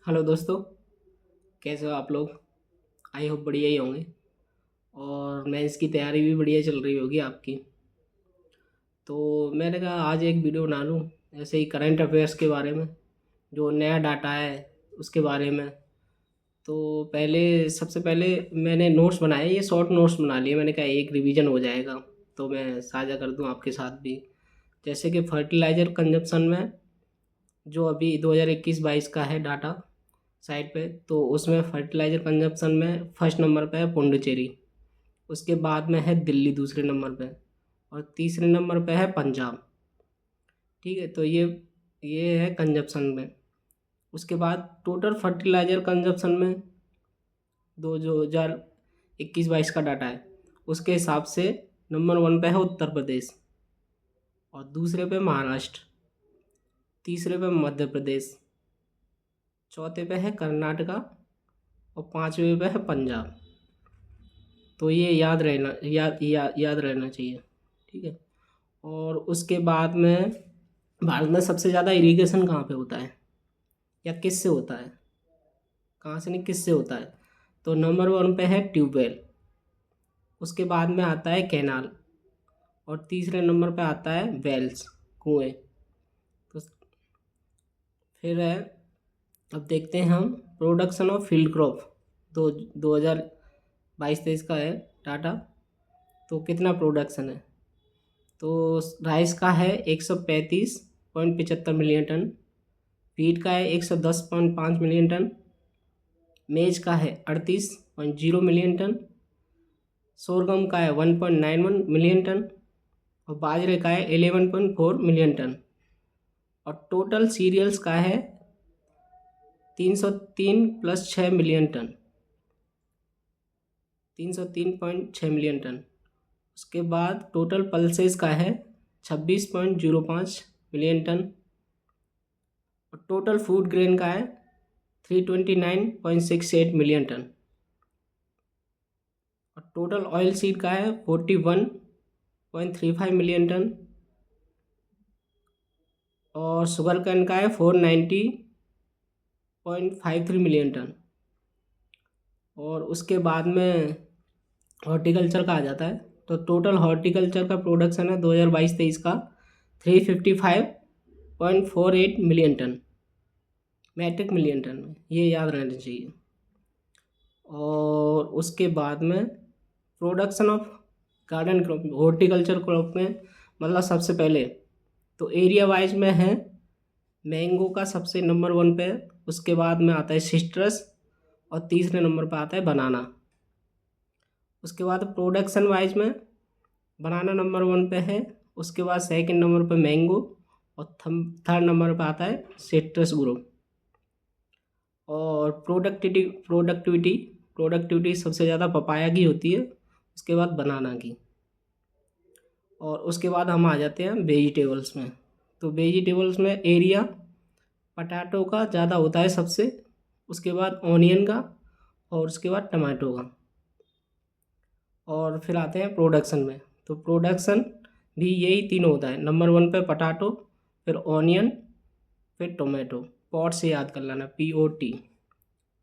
Hello दोस्तों, कैसे हो आप लोग। आई होप बढ़िया ही होंगे। और मैं इसकी तैयारी भी बढ़िया चल रही होगी आपकी। तो मैंने कहा आज एक वीडियो बना लूँ ऐसे ही करंट अफेयर्स के बारे में, जो नया डाटा है उसके बारे में। तो सबसे पहले मैंने नोट्स बनाए, ये शॉर्ट नोट्स बना लिए। मैंने कहा एक रिवीजन हो जाएगा तो मैं साझा कर दूँ आपके साथ भी। जैसे कि फर्टिलाइज़र कंजप्शन में जो अभी 2021-22 का है डाटा साइट पे, तो उसमें फर्टिलाइज़र कंजप्शन में फर्स्ट नंबर पे है पुडुचेरी। उसके बाद में है दिल्ली दूसरे नंबर पे, और तीसरे नंबर पे है पंजाब। ठीक है, तो ये है कंजप्शन में। उसके बाद टोटल फर्टिलाइज़र कंजप्शन में दो जो 2021-22 का डाटा है उसके हिसाब से नंबर 1 पे है उत्तर प्रदेश, और दूसरे पे महाराष्ट्र, तीसरे पे मध्य प्रदेश, चौथे पे है कर्नाटका, और पाँचवें पे है पंजाब। तो ये याद रहना चाहिए। ठीक है। और उसके बाद में भारत में सबसे ज़्यादा इरिगेशन कहाँ पे होता है या किससे होता है, कहाँ से नहीं किससे होता है। तो नंबर 1 पे है ट्यूबवेल, उसके बाद में आता है कैनाल, और तीसरे नंबर पे आता है वेल्स, कुएं। तो फिर है, अब देखते हैं हम प्रोडक्शन ऑफ फील्ड क्रॉप। 2022-23 का है डाटा। तो कितना प्रोडक्शन है, तो राइस का है 135.75 मिलियन टन, वीट का है 110.5 मिलियन टन, मेज का है 38.0 मिलियन टन, सोरगम का है 1.91 मिलियन टन, और बाजरे का है 11.4 मिलियन टन, और टोटल सीरियल्स का है 303 plus 6 million tonne, 303.6 million tonne. उसके बाद टोटल पल्सेस का है 26.05 मिलियन टन, और टोटल फूड ग्रेन का है 329.68 मिलियन टन, और टोटल ऑयल सीड का है 41.35 मिलियन टन, और शुगर कैन का है 490.53 मिलियन टन। और उसके बाद में हॉर्टिकल्चर का आ जाता है। तो टोटल हॉर्टिकल्चर का प्रोडक्शन है 2022-23 का 355.48 million tonne, metric million tonne में, ये याद रहना चाहिए। और उसके बाद में production of garden crop, horticulture crop में मतलब सबसे पहले तो एरिया वाइज में है, मैंगो का सबसे नंबर 1 पे है, उसके बाद में आता है सिट्रस, और तीसरे नंबर पर आता है बनाना। उसके बाद प्रोडक्शन वाइज में बनाना नंबर 1 पे है, उसके बाद सेकंड नंबर पे मैंगो, और थर्ड नंबर पे आता है सिट्रस ग्रुप। और प्रोडक्टिविटी सबसे ज़्यादा पपाया की होती है, उसके बाद बनाना की। और उसके बाद हम आ जाते हैं वेजिटेबल्स में। तो वेजिटेबल्स में एरिया पटाटो का ज़्यादा होता है सबसे, उसके बाद ऑनियन का, और उसके बाद टमाटो का। और फिर आते हैं प्रोडक्शन में। तो प्रोडक्शन भी यही तीनों होता है, नंबर 1 पे पटाटो, फिर ऑनियन, फिर टोमेटो। पॉट से याद कर लेना, POT।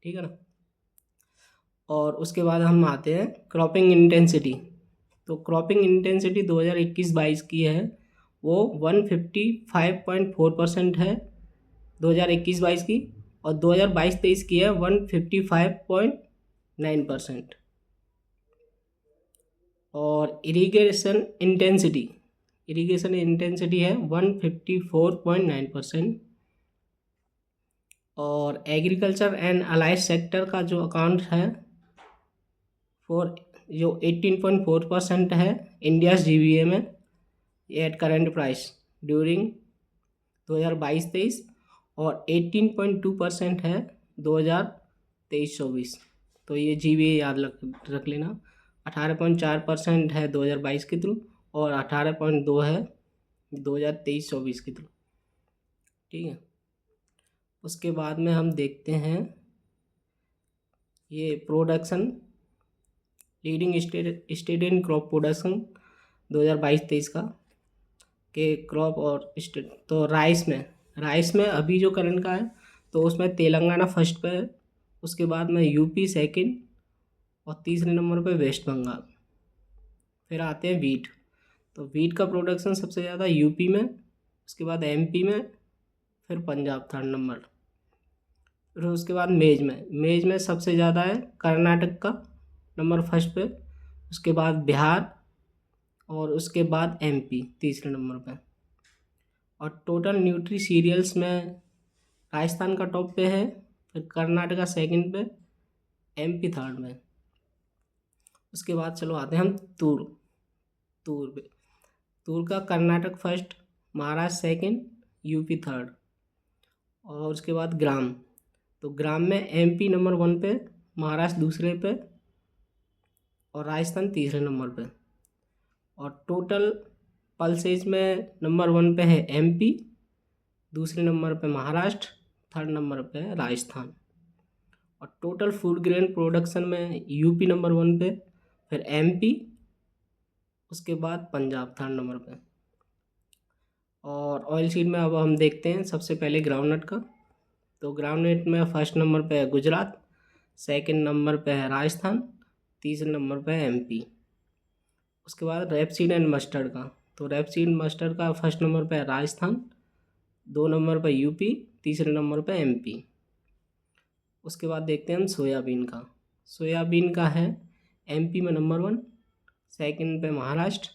ठीक है ना। और उसके बाद हम आते हैं क्रॉपिंग इंटेंसिटी। तो क्रॉपिंग इंटेंसिटी 2021-22 की है, वो 155.4% है 2021-22 की, और 2022-23 की है 155.9%। और इरिगेशन इंटेंसिटी है 154.9%। और एग्रीकल्चर एंड अलाइड सेक्टर का जो अकाउंट है फॉर जो 18.4% है इंडियाज GVA में एट करेंट प्राइस ड्यूरिंग 2022-23, और 18.2% है 2023-24। तो ये GVA याद रख लेना। 18.4% है 2022 के थ्रू, और 18.2 है 2023-24 के थ्रू। ठीक है। उसके बाद में हम देखते हैं ये production, leading state in crop production 2022-23 का के क्रॉप और स्टेट। तो राइस में अभी जो करंट का है तो उसमें तेलंगाना फर्स्ट पे है, उसके बाद में यूपी सेकंड और तीसरे नंबर पे वेस्ट बंगाल। फिर आते हैं वीट। तो वीट का प्रोडक्शन सबसे ज़्यादा यूपी में, उसके बाद एमपी में, फिर पंजाब थर्ड नंबर। फिर उसके बाद मेज में सबसे ज़्यादा है कर्नाटक का नंबर फर्स्ट पे, उसके बाद बिहार और उसके बाद एमपी तीसरे नंबर पे। और टोटल न्यूट्री सीरियल्स में राजस्थान का टॉप पे है, फिर कर्नाटका सेकंड पे, एमपी थर्ड में। उसके बाद चलो आते हैं हम तूर पे। तूर का Karnataka first, Maharashtra second, UP third. और उसके बाद ग्राम। तो ग्राम में एमपी नंबर 1 पे, महाराष्ट्र दूसरे पे और राजस्थान तीसरे नंबर पे। और टोटल पल्सेज में नंबर 1 पे है एमपी, दूसरे नंबर पे महाराष्ट्र, थर्ड नंबर पे है राजस्थान। और टोटल फूड ग्रेन प्रोडक्शन में यूपी नंबर 1 पे, फिर एमपी, उसके बाद पंजाब थर्ड नंबर पे। और ऑयल सीड में अब हम देखते हैं सबसे पहले ग्राउंडनट का। तो ग्राउंडनट में फर्स्ट नंबर पे है गुजरात, सेकंड नंबर पे है राजस्थान, तीसरे नंबर पे है एमपी। उसके बाद रेपसीड एंड मस्टर्ड का। तो रेपसीड मस्टर्ड का फर्स्ट नंबर पे है राजस्थान, 2 नंबर पे यूपी, तीसरे नंबर पे एमपी। उसके बाद देखते हैं हम सोयाबीन का। सोयाबीन का है एमपी में नंबर 1, सेकंड पे महाराष्ट्र,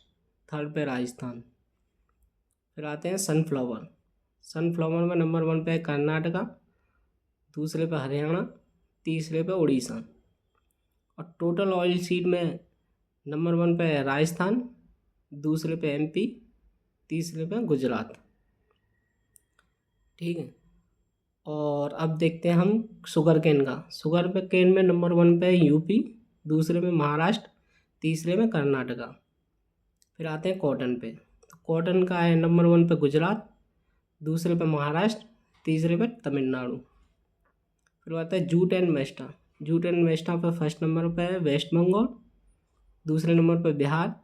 थर्ड पे राजस्थान। फिर आते हैं सनफ्लावर। सनफ्लावर में नंबर 1 पे है कर्नाटका, दूसरे पे हरियाणा, तीसरे पे उड़ीसा। और टोटल ऑयल सीड में नंबर 1 पे है राजस्थान, दूसरे पे एमपी, तीसरे पे गुजरात। ठीक है। और अब देखते हैं हम शुगर केन का। शुगर केन में नंबर 1 पे है यूपी, दूसरे में महाराष्ट्र, तीसरे में कर्नाटका। फिर आते हैं कॉटन पे। तो कॉटन का है नंबर 1 पे गुजरात, दूसरे पे महाराष्ट्र, तीसरे पे तमिलनाडु। फिर आता है jute and mesta. Jute and mesta पे फर्स्ट नंबर पे है वेस्ट बंगाल, दूसरे नंबर पे बिहार,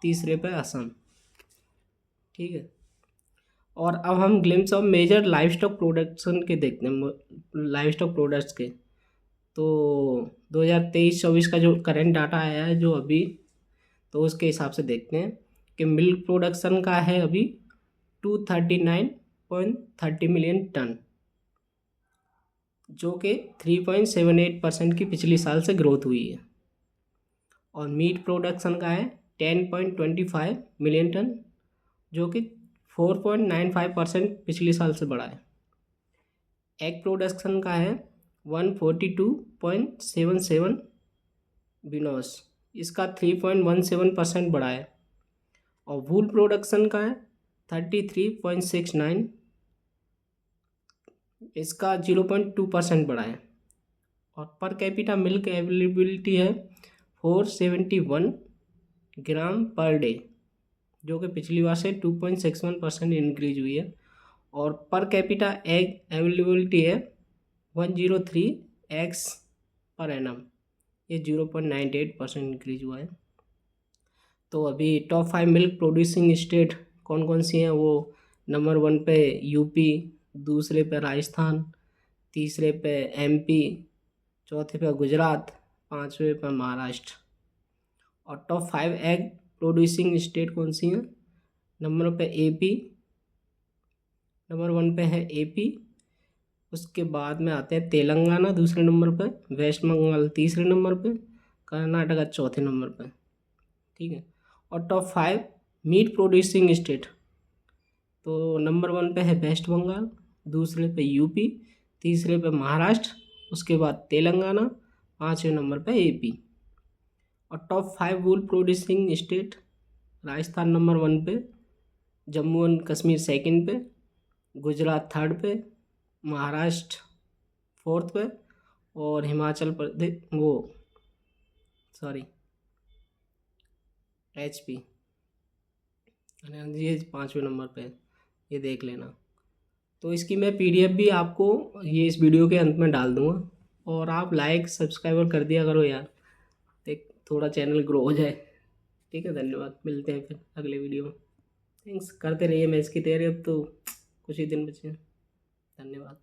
तीसरे पे असम। ठीक है। और अब हम glimpse of major livestock production के देखते हैं, लाइव स्टॉक प्रोडक्ट्स के। तो 2023-24 का जो करंट डाटा आया है जो अभी, तो उसके हिसाब से देखते हैं कि मिल्क प्रोडक्शन का है अभी 239.30 मिलियन टन, जो कि 3.78% की पिछली साल से ग्रोथ हुई है। और मीट प्रोडक्शन का है 10.25 मिलियन टन, जो कि 4.95% पिछले साल से बढ़ा है। एग प्रोडक्शन का है 142.77 बिनोस, इसका 3.17% बढ़ा है। और वूल प्रोडक्शन का है 33.69, इसका 0.2% बढ़ा है। और पर कैपिटा मिल्क अवेलेबिलिटी है 471 ग्राम पर डे, जो कि पिछली बार से 2.61% इंक्रीज हुई है। और पर कैपिटा एग अवेलेबिलिटी है 103 एग्स पर एनम, ये 0.98% इंक्रीज हुआ है। तो अभी टॉप 5 मिल्क प्रोड्यूसिंग स्टेट कौन कौन सी हैं, वो नंबर 1 पे यूपी, दूसरे पे राजस्थान, तीसरे पे एमपी, चौथे पे गुजरात, पाँचवें पे महाराष्ट्र। और टॉप 5 एग प्रोड्यूसिंग स्टेट कौन सी हैं, नंबर पे एपी, नंबर 1 पे है एपी, उसके बाद में आते हैं तेलंगाना दूसरे नंबर पे, वेस्ट बंगाल तीसरे नंबर पे, कर्नाटका चौथे नंबर पे। ठीक है। और टॉप 5 मीट प्रोड्यूसिंग स्टेट, तो नंबर 1 पे है वेस्ट बंगाल, दूसरे पे यूपी, तीसरे पे महाराष्ट्र, उसके बाद तेलंगाना, पाँचवें नंबर पे एपी। और टॉप 5 वूल प्रोड्यूसिंग स्टेट, राजस्थान नंबर 1 पे, जम्मू एंड कश्मीर सेकंड पे, गुजरात थर्ड पे, महाराष्ट्र फोर्थ पे, और हिमाचल प्रदेश एचपी ये 5वें नंबर पे है, ये देख लेना। तो इसकी मैं पीडीएफ भी आपको ये इस वीडियो के अंत में डाल दूँगा। और आप लाइक सब्सक्राइबर कर दिया करो यार, देख थोड़ा चैनल ग्रो हो जाए। ठीक है, धन्यवाद, मिलते हैं फिर अगले वीडियो में। थैंक्स, करते रहिए मैच की तैयारी, अब तो कुछ ही दिन बचे हैं। धन्यवाद।